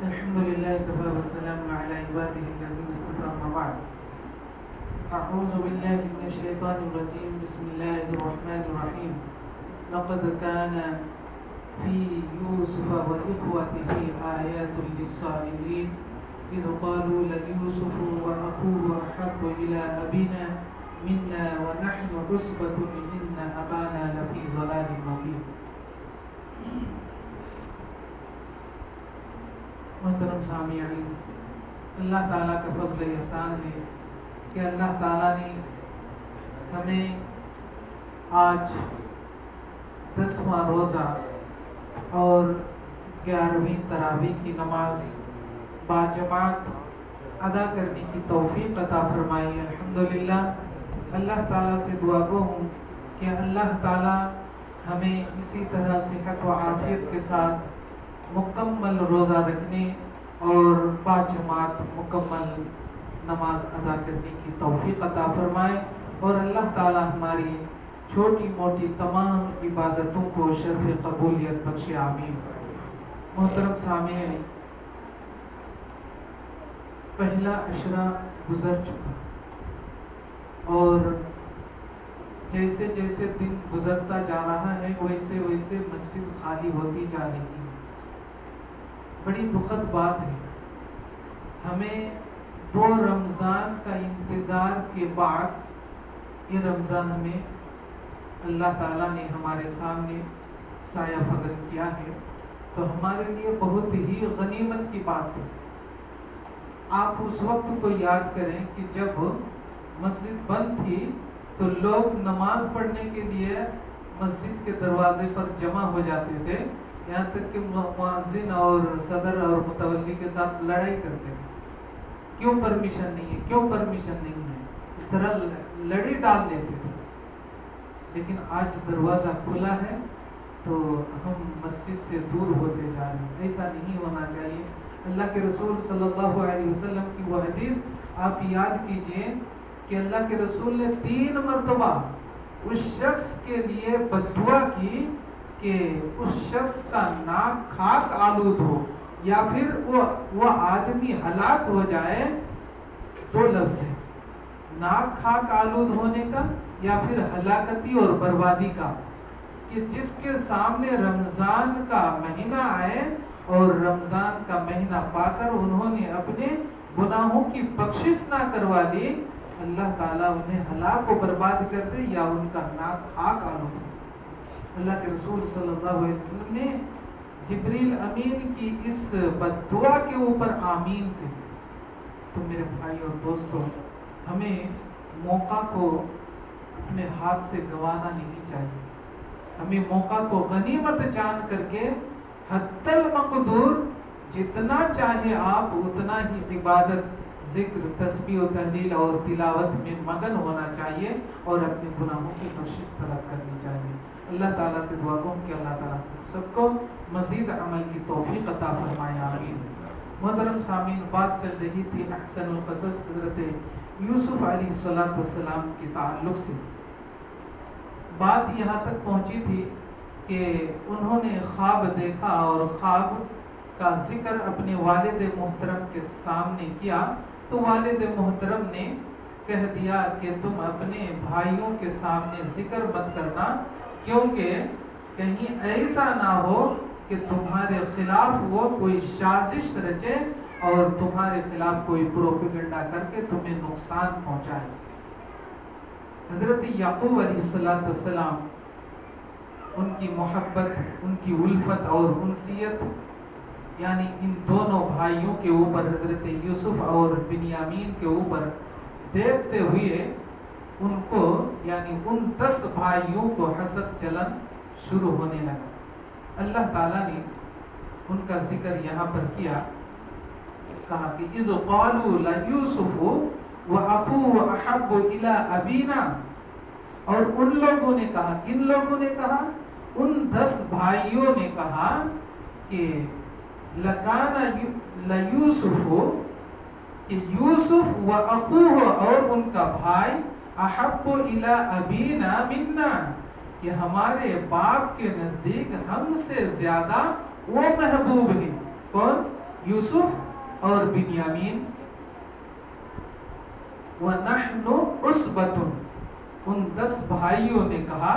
الحمد لله كفى وسلام على عباده الذين اصطفى أما بعد أعوذ بالله من الشيطان الرجيم بسم الله الرحمن الرحيم لقد كان في يوسف وإخوته آيات للسائلين إذ قالوا ليوسف وأخوه أحب إلى أبينا منا ونحن عصبة إن أبانا لفي ضلال مبين. محترم سامعین، اللہ تعالیٰ کا فضل احسان ہے کہ اللہ تعالیٰ نے ہمیں آج 10واں روزہ اور 11ویں تراویح کی نماز باجماعت ادا کرنے کی توفیق عطا فرمائی. الحمدللہ اللہ تعالیٰ سے دعا گو ہوں کہ اللہ تعالیٰ ہمیں اسی طرح صحت و عافیت کے ساتھ مکمل روزہ رکھنے اور باجماعت مکمل نماز ادا کرنے کی توفیق عطا فرمائے، اور اللہ تعالی ہماری چھوٹی موٹی تمام عبادتوں کو شرف قبولیت بخشے، آمین. محترم سامعین، پہلا عشرہ گزر چکا اور جیسے جیسے دن گزرتا جا رہا ہے ویسے ویسے مسجد خالی ہوتی جا رہی ہے. بڑی دکھد بات ہے، ہمیں 2 رمضان کا انتظار کے بعد یہ رمضان ہمیں اللہ تعالیٰ نے ہمارے سامنے سایہ فگن کیا ہے، تو ہمارے لیے بہت ہی غنیمت کی بات ہے. آپ اس وقت کو یاد کریں کہ جب مسجد بند تھی تو لوگ نماز پڑھنے کے لیے مسجد کے دروازے پر جمع ہو جاتے تھے، یہاں تک کہ مؤذن اور صدر اور متولی کے ساتھ لڑائی کرتے تھے، کیوں پرمیشن نہیں ہے، کیوں پرمیشن نہیں ہے، اس طرح لڑی ڈال لیتے تھے. لیکن آج دروازہ کھلا ہے تو ہم مسجد سے دور ہوتے جا رہے ہیں. ایسا نہیں ہونا چاہیے. اللہ کے رسول صلی اللہ علیہ وسلم کی وہ حدیث آپ یاد کیجئے کہ اللہ کے رسول نے 3 مرتبہ اس شخص کے لیے بد دعا کی کہ اس شخص کا ناک خاک آلود ہو یا پھر وہ آدمی ہلاک ہو جائے. 2 لفظ ہیں، ناک خاک آلود ہونے کا یا پھر ہلاکتی اور بربادی کا، کہ جس کے سامنے رمضان کا مہینہ آئے اور رمضان کا مہینہ پا کر انہوں نے اپنے گناہوں کی بخشش نہ کروا لی، اللہ تعالیٰ انہیں ہلاک و برباد کر دے یا ان کا ناک خاک آلود ہو. اللہ کے رسول صلی اللہ علیہ وسلم نے جبریل امین کی اس بد دعا کے اوپر آمین کہی. تو میرے بھائی اور دوستوں، ہمیں موقع کو اپنے ہاتھ سے گنوانا نہیں چاہیے. ہمیں موقع کو غنیمت جان کر کے حتی المقدور جتنا چاہے آپ اتنا ہی عبادت، ذکر، تسبیح و تحلیل اور تلاوت میں مگن ہونا چاہیے اور اپنے گناہوں کی بخشش طلب کرنی چاہیے. اللہ تعالیٰ سے دعا کروں کہ اللہ تعالیٰ سب کو مزید عمل کی توفیق عطا فرمائے، آمین. محترم سامعین، بات چل رہی تھی احسن القصص حضرت یوسف علیہ السلام کے تعلق سے. بات یہاں تک پہنچی تھی کہ انہوں نے خواب دیکھا اور خواب کا ذکر اپنے والد محترم کے سامنے کیا، تو والد محترم نے کہہ دیا کہ تم اپنے بھائیوں کے سامنے ذکر مت کرنا، کیونکہ کہیں ایسا نہ ہو کہ تمہارے خلاف وہ کوئی سازش رچے اور تمہارے خلاف کوئی پروپیگنڈا کر کے تمہیں نقصان پہنچائے. حضرت یعقوب علیہ السلام، ان کی محبت، ان کی الفت اور انسیت، یعنی ان دونوں بھائیوں کے اوپر، حضرت یوسف اور بنیامین کے اوپر دیکھتے ہوئے ان کو، یعنی ان 10 بھائیوں کو حسد جلن شروع ہونے لگا. اللہ تعالیٰ نے ان کا ذکر یہاں پر کیا، کہا کہ اذ قالوا لیوسف واخوہ احب الی ابینا، اور ان لوگوں نے کہا، کن لوگوں نے کہا؟ ان 10 بھائیوں نے کہا کہ لکان لیوسف، کہ یوسف و اخوہ، اور ان کا بھائی، احب الی ابینا منا، کہ ہمارے باپ کے نزدیک ہم سے زیادہ وہ محبوب ہیں. کون؟ یوسف اور بنیامین، وَنَحْنُ عُصْبَةٌ، ان 10 بھائیوں نے کہا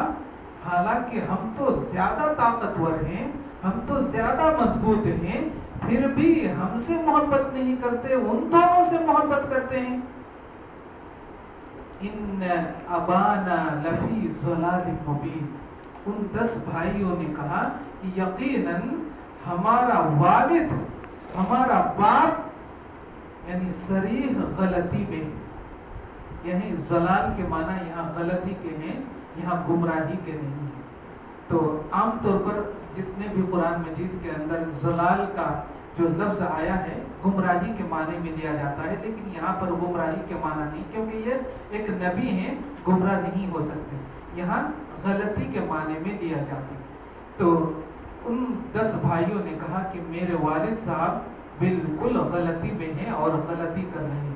حالانکہ ہم تو زیادہ طاقتور ہیں، ہم تو زیادہ مضبوط ہیں، پھر بھی ہم سے محبت نہیں کرتے، ان دونوں سے محبت کرتے ہیں. ان ابانا لفی ضلال مبین، ان 10 بھائیوں نے کہا کہ یقیناً ہمارا والد، ہمارا باپ یعنی صریح غلطی میں. یہیں ضلال کے معنی یہاں غلطی کے ہیں، یہاں گمراہی کے نہیں ہیں. تو عام طور پر جتنے بھی قرآن مجید کے اندر ضلال کا جو لفظ آیا ہے گمراہی کے معنی میں لیا جاتا ہے، لیکن یہاں پر گمراہی کے معنی نہیں، کیونکہ یہ ایک نبی ہیں، گمراہ نہیں ہو سکتے. یہاں غلطی کے معنی میں لیا جاتا ہے. تو ان 10 بھائیوں نے کہا کہ میرے والد صاحب بالکل غلطی میں ہیں اور غلطی کر رہے ہیں.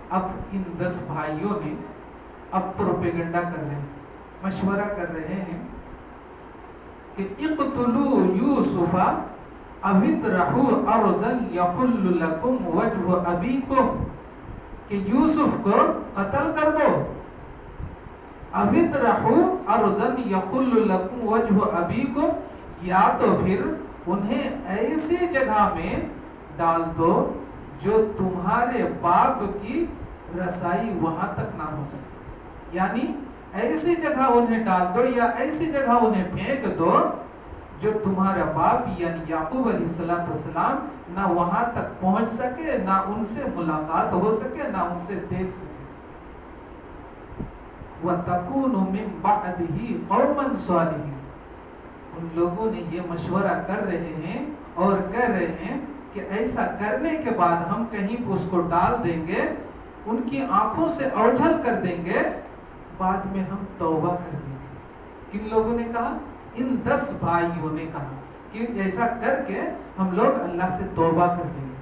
اب ان 10 بھائیوں نے اب پروپیگنڈا کر رہے ہیں، مشورہ کر رہے ہیں کہ اقتلوا یوسف او اطرحوا ارضا یحل لکم وجہ ابیکم، کہ یوسف کو قتل کر دو، او اطرحوا ارضا یحل لکم وجہ ابیکم، یا تو پھر انہیں ایسی جگہ میں ڈال دو جو تمہارے باپ کی رسائی وہاں تک نہ ہو سکے. یعنی ایسی جگہ انہیں ڈال دو یا ایسی جگہ انہیں پھینک دو جو تمہارا باپ یعنی یعقوب علیہ السلام نہ وہاں تک پہنچ سکے، نہ ان سے ملاقات ہو سکے، نہ ان سے دیکھ سکے. وَتَكُونُ مِن بَعْدِهِ قَوْمًا صَالِحِينَ، ان لوگوں نے یہ مشورہ کر رہے ہیں اور کہہ رہے ہیں کہ ایسا کرنے کے بعد ہم کہیں اس کو ڈال دیں گے، ان کی آنکھوں سے اوجھل کر دیں گے، بعد میں ہم توبہ کر دیں گے. کن لوگوں نے کہا؟ ان 10 بھائیوں نے کہا کہ ایسا کر کے ہم لوگ اللہ سے توبہ کر دیں گے.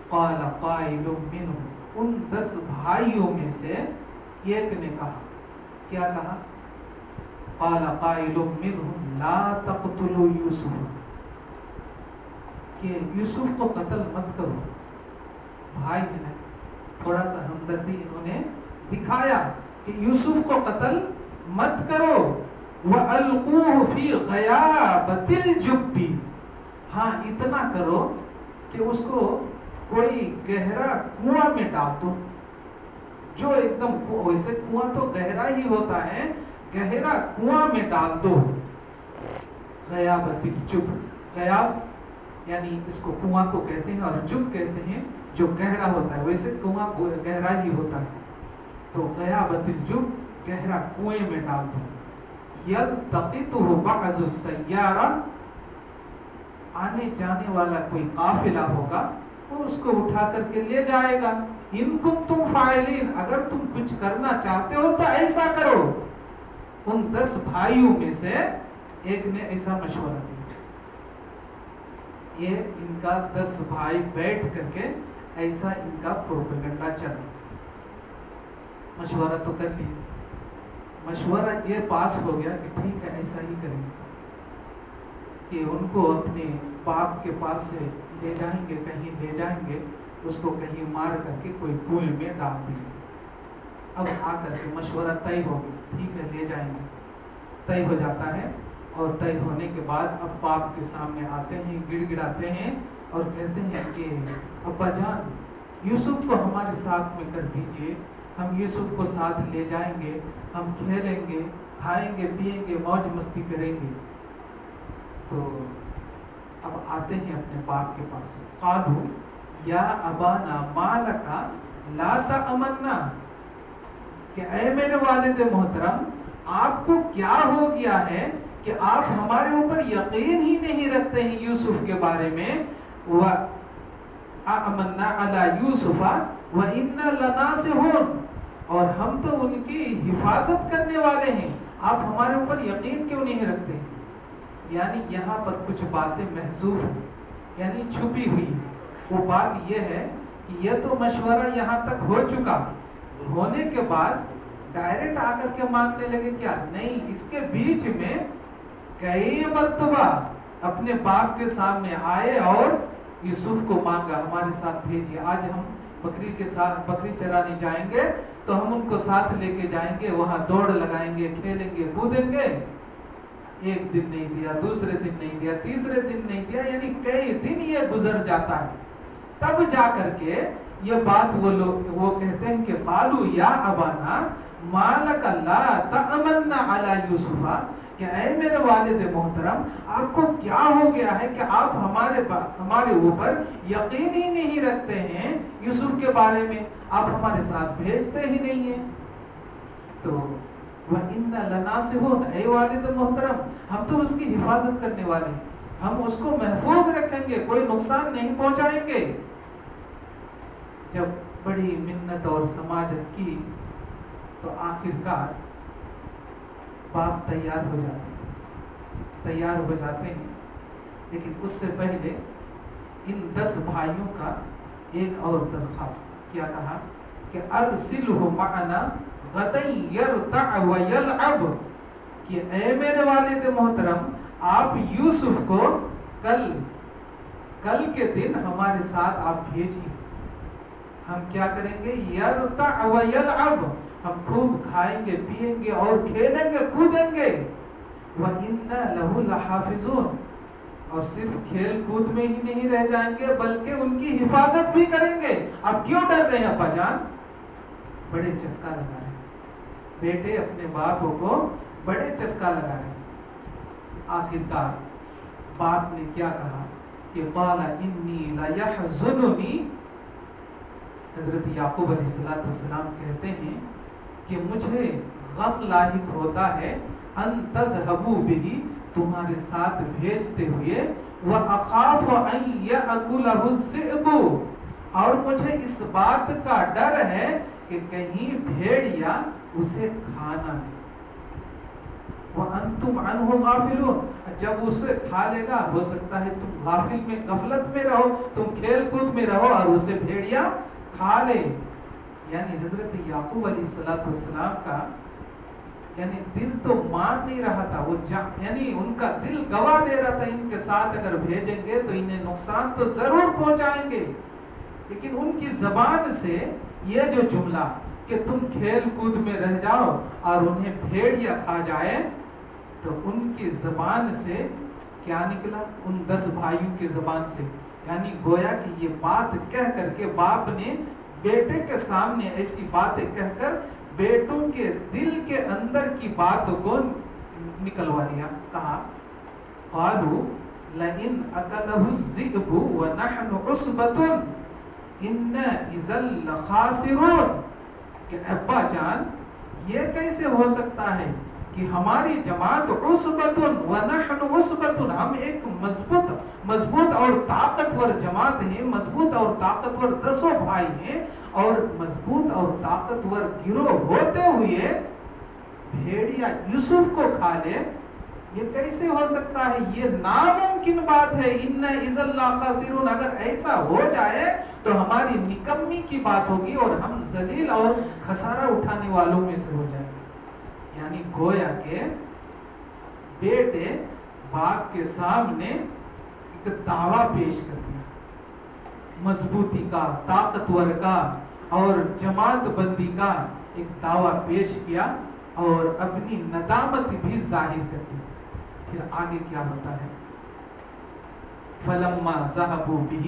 قال قائل منهم، ان 10 بھائیوں میں سے ایک نے کہا، کیا کہا؟ قال قائل منهم لا تقتلوا یوسف، کہ یوسف کو قتل مت کرو. بھائی نے تھوڑا سا ہمدردی انہوں نے دکھایا کہ یوسف کو قتل مت کرو. وَأَلْقُوهُ فِي غَيَابَتِ الْجُبِّ، ہاں اتنا کرو کہ اس کو کوئی گہرا کنواں میں ڈال دو، جو ایک دم ویسے کنواں تو گہرا ہی ہوتا ہے، گہرا کنواں میں ڈال دو. غیابت الجب، غیاب یعنی اس کو کنواں کو کہتے ہیں اور جب کہتے ہیں جو گہرا ہوتا ہے، ویسے کنواں گہرا ہی ہوتا ہے. تو غیابت الجب، گہرا کنویں میں ڈال دو. یلتقطہ بعض السیارہ، آنے جانے والا کوئی قافلہ ہوگا وہ اس کو اٹھا کر کے لے جائے گا. ان کنتم فاعلین، اگر تم کچھ کرنا چاہتے ہو تو ایسا کرو. ان 10 بھائیوں میں سے ایک نے ایسا مشورہ دیا. یہ ان کا 10 بھائی بیٹھ کر کے ایسا ان کا پروپیگنڈا چلا. مشورہ تو کر لیا، مشورہ یہ پاس ہو گیا کہ ٹھیک ہے ایسا ہی کریں گے، کہ ان کو اپنے باپ کے پاس سے لے جائیں گے، کہیں لے جائیں گے، اس کو کہیں مار کر کے کوئی کنویں میں ڈال دیں گے. اب آ کر کے مشورہ طے ہو گیا، ٹھیک ہے لے جائیں گے. طے ہو جاتا ہے اور طے ہونے کے بعد اب باپ کے سامنے آتے ہیں، گڑ گڑاتے ہیں اور کہتے ہیں کہ ابا جان یوسف کو ہمارے ساتھ میں کر دیجئے، ہم یوسف کو ساتھ لے جائیں گے، ہم کھیلیں گے، کھائیں گے، پیئیں گے، موج مستی کریں گے. تو اب آتے ہیں اپنے باپ کے پاس. قالوا یا ابانا ما لکا لا تأمنا، کہ اے میرے والد محترم آپ کو کیا ہو گیا ہے کہ آپ ہمارے اوپر یقین ہی نہیں رکھتے ہیں یوسف کے بارے میں. وَأَمَنَّا عَلَى يُوسُفَ وَإِنَّا لَنَاصِحُونَ، اور ہم تو ان کی حفاظت کرنے والے ہیں، آپ ہمارے اوپر یقین کیوں نہیں رکھتے ہیں؟ یعنی یہاں پر کچھ باتیں محذوف ہیں، یعنی چھپی ہوئی ہیں. وہ بات یہ ہے کہ یہ تو مشورہ یہاں تک ہو چکا، ہونے کے بعد ڈائریکٹ آ کر کے مانگنے لگے کیا؟ نہیں، اس کے بیچ میں کئی مرتبہ اپنے باپ کے سامنے آئے اور یوسف کو مانگا ہمارے ساتھ بھیجیے. آج ہم بکری کے ساتھ بکری چرانے جائیں گے تو ہم ان کو ساتھ لے کے جائیں گے, وہاں دوڑ لگائیں گے, کھیلیں گے, کودیں گے. ایک دن نہیں دیا, دوسرے دن نہیں دیا, تیسرے دن نہیں دیا, یعنی کئی دن یہ گزر جاتا ہے. تب جا کر کے یہ بات وہ کہتے ہیں کہ قالوا یا ابانا ما لک لا تأمنا علی یوسف, کہ اے میرے والد محترم آپ کو کیا ہو گیا ہے کہ آپ ہمارے اوپر یقین ہی نہیں رکھتے ہیں یوسف کے بارے میں, آپ ہمارے ساتھ بھیجتے ہی نہیں ہیں. تو وَإِنَّا لَنَاصِحُونَ, اے والد محترم ہم تو اس کی حفاظت کرنے والے ہیں, ہم اس کو محفوظ رکھیں گے, کوئی نقصان نہیں پہنچائیں گے. جب بڑی منت اور سماجت کی تو آخر کار باپ تیار ہو جاتے ہیں. لیکن اس سے پہلے ان 10 بھائیوں کا ایک اور درخواست. کیا کہا کہ ارسلہ معنا غدا یرتع ویلعب, کہ اے میرے والد محترم آپ یوسف کو کل کے دن ہمارے ساتھ آپ بھیجیے. ہم کیا کریں گے؟ یرتع ویلعب, ہم خوب کھائیں گے, پیئیں گے اور کھیلیں گے, کودیں گے. وَإِنَّا لَهُ لَحَافِظُونَ, اور صرف کھیل کود میں ہی نہیں رہ جائیں گے بلکہ ان کی حفاظت بھی کریں گے. اب کیوں ڈر رہے ہیں ابا جان؟ بڑے چسکا لگا رہے ہیں بیٹے, اپنے باپوں کو بڑے چسکا لگا رہے ہیں. آخرکار باپ نے کیا کہا کہ قَالَ إِنِّي لَيَحْزُنُنِي, حضرت یعقوب علیہ السلام کہتے ہیں کہ مجھے غم لاحق ہوتا ہے ان تذهبوا به, تمہارے ساتھ بھیجتے ہوئے, وَأَخَافُ أَن يَأْكُلَهُ الذِّئْبُ, اور مجھے اس بات کا ڈر ہے کہ کہیں بھیڑیا اسے کھانا لے. وَأَنْتُمْ عَنْهُ غَافِلُونَ, جب اسے کھا لے گا ہو سکتا ہے تم غفلت میں رہو, تم کھیل کود میں رہو اور اسے بھیڑیا کھا لے. یعنی حضرت یعقوب علیہ السلام کا یعنی دل تو مان نہیں رہا تھا, وہ یعنی ان کا دل گواہ دے رہا تھا ان کے ساتھ اگر بھیجیں گے تو انہیں نقصان تو ضرور پہنچائیں گے. لیکن ان کی زبان سے یہ جو جملہ کہ تم کھیل کود میں رہ جاؤ اور انہیں بھیڑیا کھا جائے, تو ان کی زبان سے کیا نکلا؟ ان 10 بھائیوں کی زبان سے, یعنی گویا کہ یہ بات کہہ کر کے باپ نے بیٹے کے سامنے ایسی باتیں کہہ کر بیٹوں کے دل کے اندر کی بات کو نکلوا لیا. کہا قالوا لئن اکلہ الذئب ونحن عصبۃ انا اذا لخاسرون, کہ ابا جان یہ کیسے ہو سکتا ہے کہ ہماری جماعت عصبۃ ونحن عصبۃ, ہم ایک مضبوط اور طاقتور جماعت ہیں, مضبوط اور طاقتور 10 بھائی ہیں, اور مضبوط اور طاقتور گروہ ہوتے ہوئے بھیڑیا یوسف کو کھا لے, یہ کیسے ہو سکتا ہے؟ یہ ناممکن بات ہے. ان اذا لخاسرون, اگر ایسا ہو جائے تو ہماری نکمی کی بات ہوگی اور ہم ذلیل اور خسارہ اٹھانے والوں میں سے ہو جائیں گے. یعنی گویا کہ بیٹے باپ کے سامنے ایک دعویٰ پیش کر دیا, مضبوطی کا, طاقتور کا اور جماعت بندی کا ایک دعویٰ پیش کیا اور اپنی ندامت بھی ظاہر کر دی. پھر آگے کیا ہوتا ہے؟ فَلَمَّا ذَهَبُوا بِهِ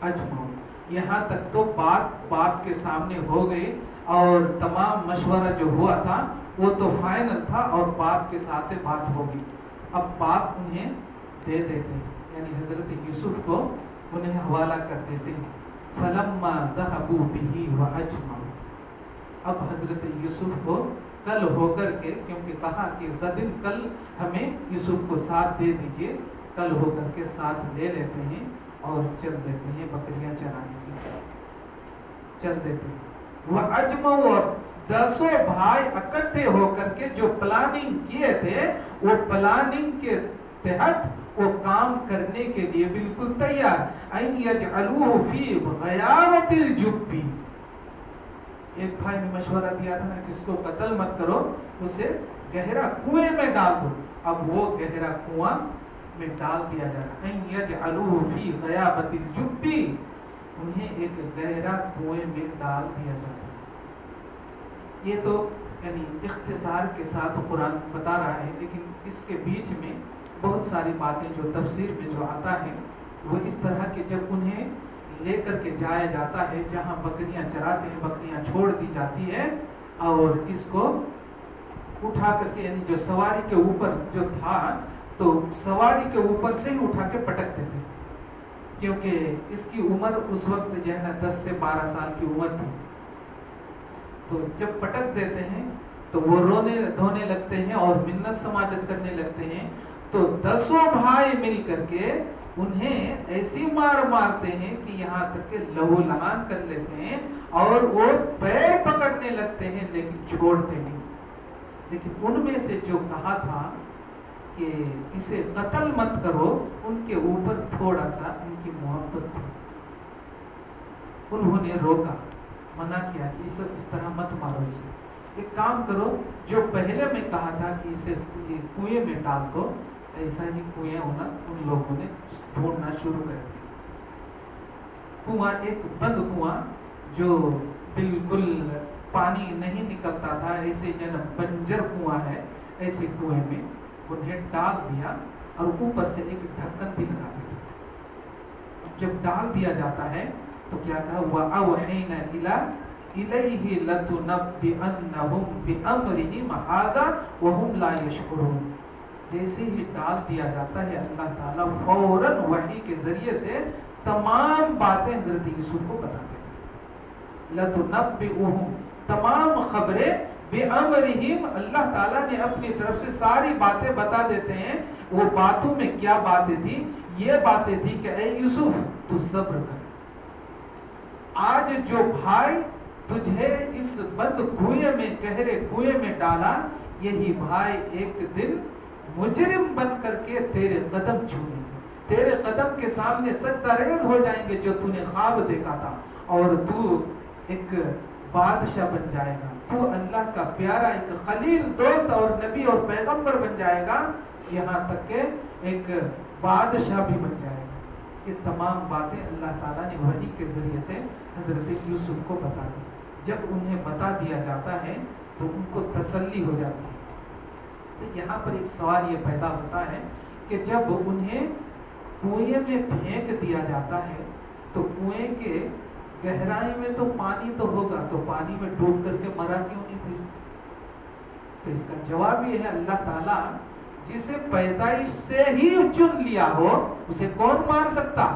أَجْمَعُوا, یہاں تک تو بات باپ کے سامنے ہو گئی اور تمام مشورہ جو ہوا تھا وہ تو فائنل تھا اور باپ کے ساتھ بات ہوگی. اب باپ انہیں دے دیتے ہیں, یعنی حضرت یوسف کو انہیں حوالہ کر دیتے ہیں. فَلَمَّا ذَهَبُوا بِهِ وَأَجْمَعُوا, اب حضرت یوسف کو کل ہو کر کے, کیونکہ کہا کہ غدن کل ہمیں یوسف کو ساتھ دے دیجئے, کل ہو کر کے ساتھ لے لیتے ہیں اور چل دیتے ہیں بکریاں چرانے کے لیے, چل دیتے ہیں. وَأَجْمَعُوا, اور 10 بھائی اکٹھے ہو کر کے جو پلاننگ کیے تھے وہ پلاننگ کے تحت وہ کام کرنے کے لیے بالکل تیار. أَن يَجْعَلُوهُ فِي غَيَابَتِ الْجُبِّ, ایک بھائی نے مشورہ دیا تھا نا کہ اس کو قتل مت کرو, اسے گہرا کنویں میں ڈال دو. اب وہ گہرا کنواں میں ڈال دیا جا رہا ہے. یجعلوہ فی غیابۃ الجب، انہیں ایک گہرا کنویں میں ڈال دیا جاتا ہے. یہ تو یعنی اختصار کے ساتھ قرآن بتا رہا ہے، لیکن اس کے بیچ میں بہت ساری باتیں جو تفسیر میں جو آتا ہے وہ اس طرح کہ جب انہیں لے کر کے جایا جاتا ہے جہاں بکریاں چراتے ہیں، بکریاں چھوڑ دی جاتی ہے، اور اس کو اٹھا کر کے یعنی جو سواری کے اوپر جو تھا تو سواری کے اوپر سے ہی اٹھا کے پٹک دیتے، کیونکہ اس کی عمر اس وقت جو ہے نا 10 سے 12 سال کی عمر تھی. تو جب پٹک دیتے ہیں تو وہ رونے دھونے لگتے ہیں اور منت سماجت کرنے لگتے ہیں. تو 10 بھائی مل کر کے انہیں ایسی مار مارتے ہیں کہ یہاں تک کہ لہو لہان کر لیتے ہیں اور وہ پیر پکڑنے لگتے ہیں لیکن چھوڑتے نہیں. لیکن ان میں سے جو کہا تھا کہ اسے قتل مت کرو، ان کے اوپر تھوڑا سا ان کی محبت تھی، انہوں نے روکا، منع کیا کہ اس طرح مت مارو اسے. ایک کام کرو، جو پہلے میں کہا تھا کہ اسے یہ کنویں میں ڈال دو، ایسا ہی کنویں ہونا ان لوگوں نے ڈھونڈنا شروع کر دیا. کنواں ایک بند کنواں جو بالکل پانی نہیں نکلتا تھا، ایسے جن بنجر کنواں ہے، ایسے کنویں میں انہیں ڈال دیا اور اوپر سے ایک ڈھکن بھی لگا دیا. جب ڈال دیا جاتا ہے تو کیا کہا، وَأَوْحَيْنَا إِلَيْهِ لَتُنَبِّئَنَّهُمْ بِأَمْرِهِمْ هَٰذَا وَهُمْ لَا يَشْعُرُونَ. جیسے ہی ڈال دیا جاتا ہے اللہ تعالیٰ فوراً وحی کے ذریعے سے تمام باتیں حضرت یوسف کو بتا دیتے ہیں. لَتُنَبِّئُهُمْ، تمام خبریں، بِأَمْرِهِمْ، اللہ تعالیٰ نے اپنی طرف سے ساری باتیں بتا دیتے ہیں. وہ باتوں میں کیا باتیں تھی؟ یہ باتیں تھی کہ اے یوسف تو صبر کر، آج جو بھائی تجھے اس بند کنویں میں، گہرے کنویں میں ڈالا، یہی بھائی ایک دن مجرم بن کر کے تیرے قدم چھوئیں گے، تیرے قدم کے سامنے سجدہ ریز ہو جائیں گے جو نے خواب دیکھا تھا، اور تو ایک بادشاہ بن جائے گا، تو اللہ کا پیارا ایک خلیل دوست اور نبی اور پیغمبر بن جائے گا، یہاں تک کہ ایک بادشاہ بھی بن جائے گا. یہ تمام باتیں اللہ تعالیٰ نے وحی کے ذریعے سے حضرت یوسف کو بتا دی. جب انہیں بتا دیا جاتا ہے تو ان کو تسلی ہو جاتی ہے. تو یہاں پر ایک سوال یہ پیدا ہوتا ہے کہ جب انہیں کنویں میں پھینک دیا جاتا ہے تو کنویں کے گہرائی میں تو پانی تو ہوگا، تو پانی میں ڈوب کر کے مرا کیوں نہیں پھر؟ تو اس کا جواب یہ ہے، اللہ تعالیٰ جسے پیدائش سے ہی چن لیا ہو اسے کون مار سکتا؟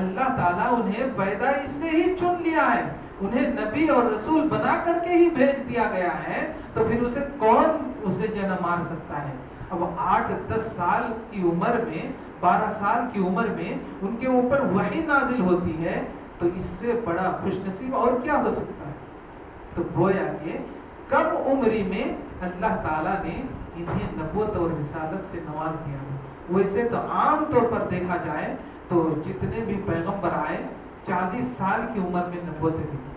اللہ تعالیٰ انہیں پیدائش سے ہی چن لیا ہے، انہیں نبی اور رسول بنا کر کے ہی بھیج دیا گیا ہے، تو پھر اسے کون اسے جو مار سکتا ہے؟ اب 8-10 سال کی عمر میں، 12 سال کی عمر میں ان کے اوپر وحی نازل ہوتی ہے، تو اس سے بڑا خوش نصیب اور کیا ہو سکتا ہے؟ تو گویا کہ کم عمری میں اللہ تعالیٰ نے انہیں نبوت اور رسالت سے نواز دیا تھا. ویسے تو عام طور پر دیکھا جائے تو جتنے بھی پیغمبر آئے 40 سال کی عمر میں نبوتیں ملی،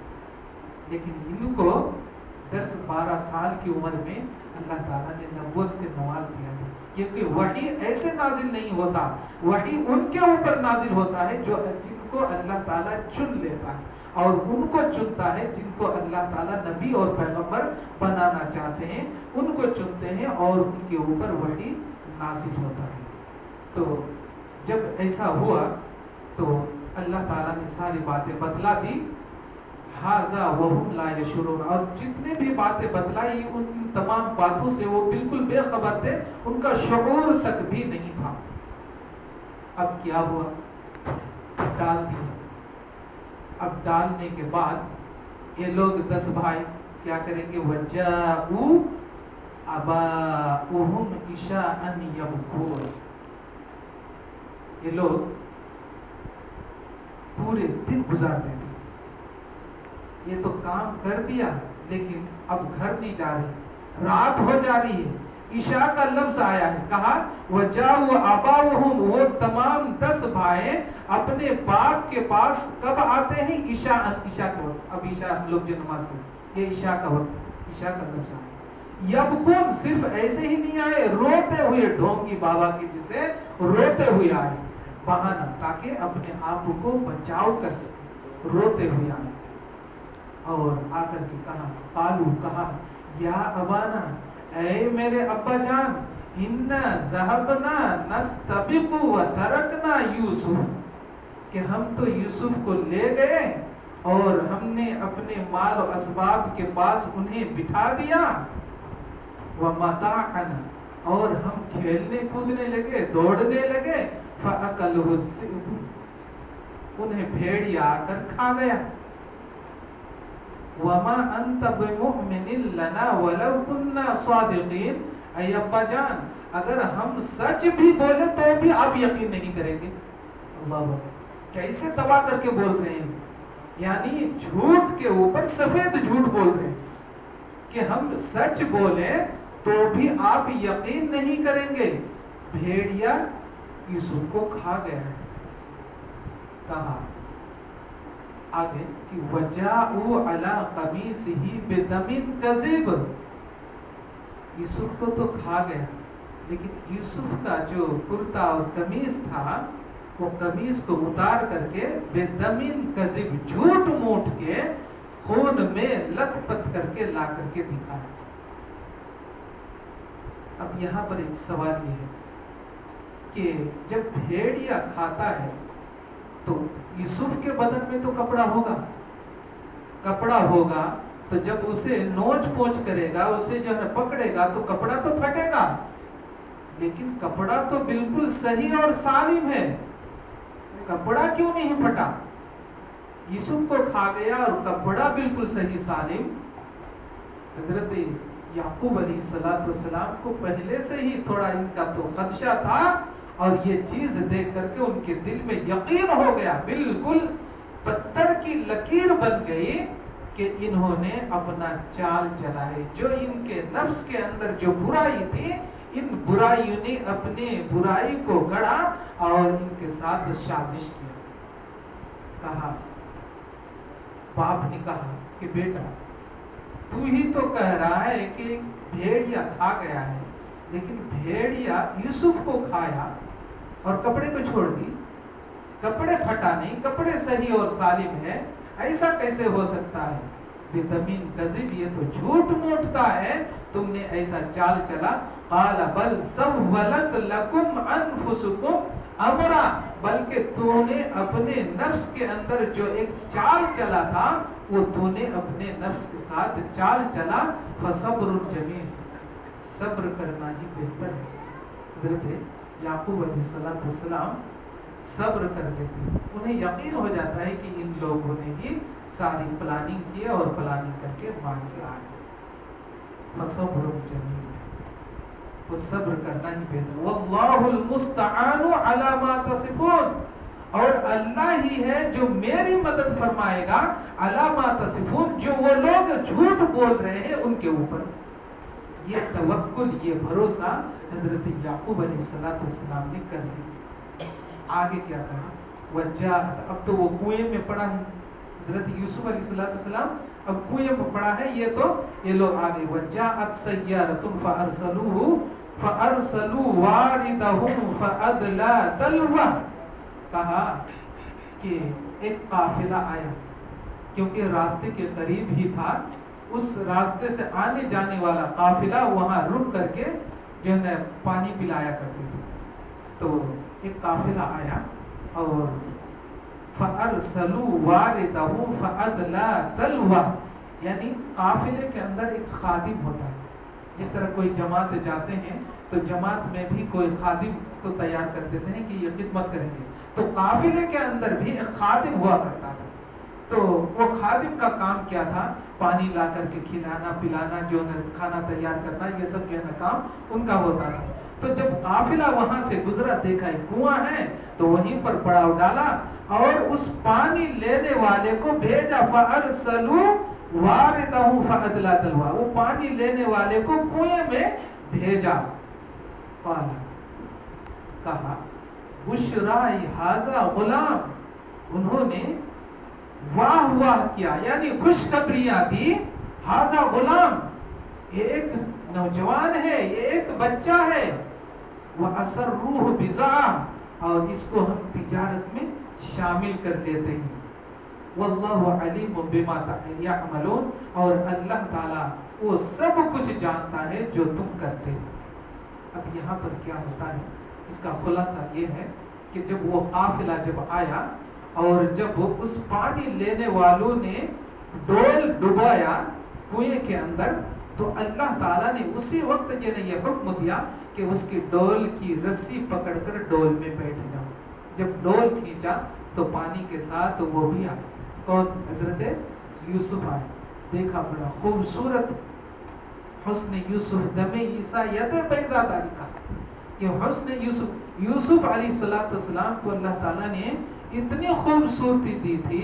لیکن ان کو 10-12 سال کی عمر میں اللہ تعالیٰ نے نبوت سے نواز دیا تھا، کیونکہ وحی ایسے نازل نہیں ہوتا، وحی ان کے اوپر نازل ہوتا ہے جو جن کو اللہ تعالیٰ چن لیتا ہے، اور ان کو چنتا ہے جن کو اللہ تعالیٰ نبی اور پیغمبر بنانا چاہتے ہیں، ان کو چنتے ہیں اور ان کے اوپر وحی نازل ہوتا ہے. تو جب ایسا ہوا تو اللہ تعالیٰ نے ساری باتیں بتلا دی، ہاذا وہم لا یشعرون، اور جتنے بھی باتیں بتلائی ان تمام باتوں سے وہ بالکل بے خبر تھے، ان کا شعور تک بھی نہیں تھا. اب کیا ہوا؟ ڈال دیا. اب ڈالنے کے بعد یہ لوگ 10 بھائی کیا کریں گے؟ وَجَاءُوا أَبَاءُهُمْ عِشَاءً يَبْكُونَ. یہ لوگ پورے دن گزارتے تھے، یہ تو کام کر دیا لیکن اب گھر نہیں جا رہے، رات ہو جا رہی ہے، عشاء کا لفظ آیا ہے، کہا وَجَاءُوا أَبَاءُهُمْ، وہ تمام 10 بھائی اپنے باپ کے پاس کب آتے ہیں؟ عشاء کے وقت. اب عشاء ہم لوگ جو نماز پڑھتے یہ عشاء کا وقت، عشاء کا لفظ آیا. یبکون صرف ایسے ہی نہیں آئے، روتے ہوئے ڈھونگی بابا کی جسے روتے ہوئے آئے، بہانہ تاکہ اپنے آپ کو بچاؤ کر سکے، روتے ہوئے آئے اور آ کر کے کہا، قالو کہا، یا ابانا اے میرے ابا جان، انا ذهبنا نستبق وترکنا یوسف، کہ ہم تو یوسف کو لے گئے اور ہم نے اپنے مال و اسباب کے پاس انہیں بٹھا دیا، ومتاعنا اور ہم کھیلنے کودنے لگے، دوڑنے لگے، فأکلہ الذئب انہیں بھیڑیا آ کر کھا گیا، وما انت بمؤمن لنا ولو كنا صادقین، اے ابا جان اگر ہم سچ بھی بولے تو بھی آپ یقین نہیں کریں گے۔ اللہ اکبر، کیسے تباہ کر کے بول رہے ہیں، یعنی جھوٹ کے اوپر سفید جھوٹ بول رہے ہیں کہ ہم سچ بولیں تو بھی آپ یقین نہیں کریں گے۔ بھیڑیا یوسف کو کھا گیا ہے۔ کہا آگے کہ وَجَاءُوا عَلَىٰ قَمِيصِهِ بِدَمٍ كَذِبٍ، یوسف کو تو کھا گیا لیکن یوسف کا جو کرتا اور قمیص تھا وہ قمیص کو اتار کر کے بِدَمٍ كَذِبٍ جھوٹ موٹ کے خون میں لت پت کر کے لا کر کے دکھایا۔ اب یہاں پر ایک سوال یہ ہے کہ جب بھیڑیا کھاتا ہے تو یوسف کے بدن میں تو کپڑا ہوگا تو جب اسے نوچ پوچھ کرے گا، اسے جو ہے پکڑے گا تو کپڑا تو پھٹے گا، لیکن کپڑا تو بالکل صحیح اور سالم ہے، کپڑا کیوں نہیں پھٹا؟ یوسف کو کھا گیا اور کپڑا بالکل صحیح سالم۔ حضرت یعقوب علیہ السلام کو پہلے سے ہی تھوڑا ان کا تو خدشہ تھا اور یہ چیز دیکھ کر کے ان کے دل میں یقین ہو گیا، بالکل پتھر کی لکیر بن گئی کہ انہوں نے اپنا چال چلائے، جو ان کے نفس کے اندر جو برائی تھی، ان برائیوں نے اپنے برائی کو گڑا اور ان کے ساتھ سازش کیا۔ کہا، باپ نے کہا کہ بیٹا تو ہی تو کہہ رہا ہے کہ بھیڑیا کھا گیا ہے، لیکن بھیڑیا یوسف کو کھایا اور کپڑے کو چھوڑ دی، کپڑے پھٹا نہیں، کپڑے صحیح اور سالم ہے، ایسا کیسے ہو سکتا ہے؟ بدمین کذب، یہ تو جھوٹ موٹ کا ہے، تم نے ایسا چال چلا۔ قال بل سولت لکم انفسکم امرا، بلکہ تو نے اپنے نفس کے اندر جو ایک چال چلا تھا وہ تو نے اپنے نفس کے ساتھ چال چلا، فصبر جمیل، صبر کرنا ہی بہتر ہے۔ حضرت یعقوب علیہ السلام صبر کر لیتے، انہیں یقین ہو جاتا ہے کہ ان لوگوں نے ہی ساری پلاننگ کی اور پلاننگ کر کے مار کے آ گئے۔ فصبر جمیل، وہ صبر کرنا ہی بہتر۔ واللہ المستعان علی ما تصفون، اور اللہ ہی ہے جو میری مدد فرمائے گا علی ما تصفون، جو وہ لوگ جھوٹ بول رہے ہیں ان کے اوپر۔ یہ توکل، یہ بھروسہ حضرت یعقوب علیہ السلام نے کر لیا۔ آگے کیا کہا؟ وجاءت، اب تو وہ کنویں میں پڑا ہے، حضرت یوسف علیہ السلام اب کنویں میں پڑا ہے، یہ لوگ آگے۔ وجاءت سیارۃ فارسلوا واردہم فادلی دلوہ، کہا کہ ایک قافلہ آیا، کیونکہ راستے کے قریب ہی تھا، اس راستے سے آنے جانے والا قافلہ وہاں رک کر کے جو ہے پانی پلایا کرتے تھے، تو ایک قافلہ آیا اور فَأَرْسَلُوا وَارِدَهُمْ فَأَدْلَى دَلْوَةً، یعنی قافلے کے اندر ایک خادم ہوتا ہے، جس طرح کوئی جماعت جاتے ہیں تو جماعت میں بھی کوئی خادم تو تیار کر دیتے ہیں کہ یہ خدمت کریں گے، تو قافلے کے اندر بھی ایک خادم ہوا کرتا تھا، تو وہ خادم کا کام کیا تھا؟ پانی لا کر کے کھلانا پلانا، جو ہے کھانا تیار کرنا، یہ سب جو ہے کام ان کا ہوتا تھا۔ تو جب قافلہ وہاں سے گزرا، دیکھا ایک کنواں ہے تو وہیں پر پڑاؤ ڈالا اور اس پانی لینے والے کو بھیجا، فَأَرْسَلُوا وَارِدَهُمْ فَأَدْلَى دَلْوَةً، وہ پانی لینے والے کو کنویں میں بھیجا۔ قال، کہا، بشری ھذا غلام، انہوں نے واہ واہ کیا، یعنی خوشخبریاں دی، ھذا غلام، ایک نوجوان ہے، یہ ایک بچہ ہے، وَأَسَرُّوهُ بِضَاعَةً، اور اس کو ہم تجارت میں شامل کر لیتے ہیں۔ وَاللَّهُ عَلِيمٌ بِمَا يَعْمَلُونَ، اور اللہ تعالیٰ وہ سب کچھ جانتا ہے جو تم کرتے ہو۔ اب یہاں پر کیا ہوتا ہے، اس کا خلاصہ یہ ہے کہ جب وہ قافلہ جب آیا اور جب اس پانی لینے والوں نے ڈول ڈبایا کنویں کے اندر، تو اللہ تعالیٰ نے اسی وقت یہ حکم دیا کہ اس کی ڈول کی رسی پکڑ کر ڈول میں بیٹھ جاؤ۔ جب ڈول کھینچا تو پانی کے ساتھ وہ بھی آئے، کون؟ حضرت یوسف آئے۔ دیکھا بڑا خوبصورت حسن یوسف دم عیسیٰ ید بیضا داری کا، کہ حسن یوسف علیہ السلام کو اللہ تعالیٰ نے اتنی خوبصورتی دی تھی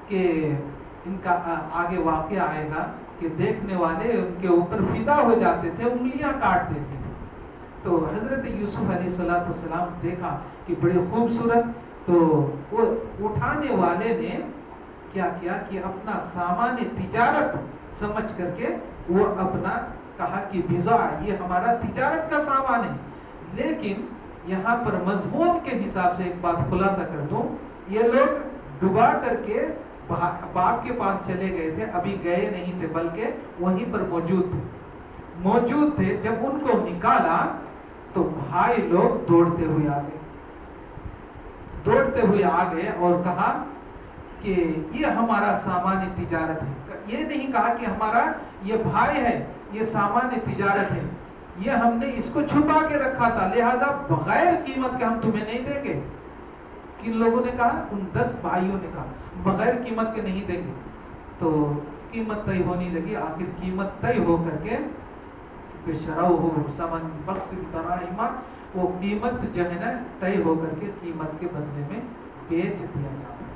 کہ ان کا آگے واقعہ آئے گا کہ دیکھنے والے ان کے اوپر فدا ہو جاتے تھے، انگلیاں کاٹ دیتے تھے۔ تو حضرت یوسف علیہ السلام دیکھا کہ بڑے خوبصورت، تو وہ اٹھانے والے نے کیا کیا کہ اپنا سامان تجارت سمجھ کر کے وہ اپنا کہا کہ بضاع، یہ ہمارا تجارت کا سامان ہے۔ لیکن یہاں پر مضمون کے حساب سے ایک بات خلاصہ کر دوں، یہ لوگ ڈبا کر کے باپ کے پاس چلے گئے تھے، ابھی گئے نہیں تھے بلکہ وہیں پر موجود تھے۔ جب ان کو نکالا تو بھائی لوگ دوڑتے ہوئے آ گئے اور کہا کہ یہ ہمارا سامان تجارت ہے۔ یہ نہیں کہا کہ ہمارا یہ بھائی ہے، یہ سامان تجارت ہے، یہ ہم نے اس کو چھپا کے رکھا تھا، لہذا بغیر قیمت کے ہم تمہیں نہیں دیں گے۔ کن لوگوں نے کہا؟ ان 10 بھائیوں نے کہا بغیر قیمت کے نہیں دیں گے۔ تو قیمت طے ہونے لگی، آخر قیمت طے ہو کر کے بِشَرَوْهُ ثَمَنًا بَخْسٍ دَرَاهِمَ، وہ قیمت جو ہے نا طے ہو کر کے قیمت کے بدلے میں بیچ دیا جاتا ہے۔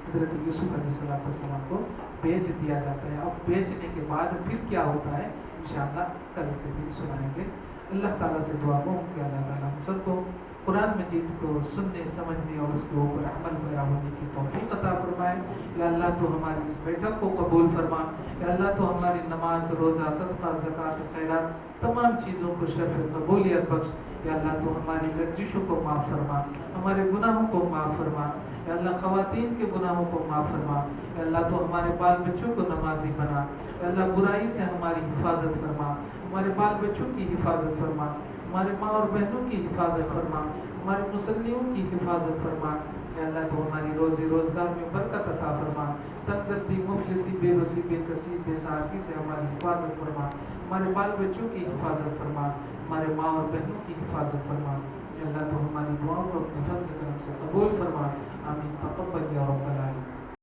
حضرت یوسف علیہ السلام کو بیچ دیا جاتا ہے۔ اب بیچنے کے بعد پھر کیا ہوتا ہے انشاءاللہ کل کے دن سنائیں گے۔ اللہ تعالیٰ سے دعا ہوں کہ اللہ تعالیٰ ہم سب کو قرآن مجید کو سننے سمجھنے اور اس کے اوپر عمل پیرا ہونے کی توفیق عطا فرمائے۔ یا اللہ تو ہماری اس بیٹھک کو قبول فرما، یا اللہ تو ہماری نماز، روزہ، صدقہ، زکوٰۃ، خیرات، تمام چیزوں کو شرف قبولیت بخش۔ یا اللہ تو ہماری لغزشوں کو معاف فرما، ہمارے گناہوں کو معاف فرما۔ یا اللہ خواتین کے گناہوں کو معاف فرما۔ یا اللہ تو ہمارے بال بچوں کو نمازی بنا۔ یا اللہ برائی سے ہماری حفاظت فرما، ہمارے بال بچوں کی حفاظت فرما، ہمارے ماں اور بہنوں کی حفاظت فرما، ہمارے مسلموں کی حفاظت فرما۔ یا اللہ تو ہماری روزی روزگار میں برکت عطا فرما، تنگ دستی، مفلسی، بے بسی، بے کسی، بے سہارگی سے ہماری حفاظت فرما، ہمارے بال بچوں کی حفاظت فرما، ہمارے ماں اور بہنوں کی حفاظت فرما۔ یا اللہ تو ہماری دعاؤں کو اپنے فضل کرم سے قبول فرما۔ آمین تقبل یا رب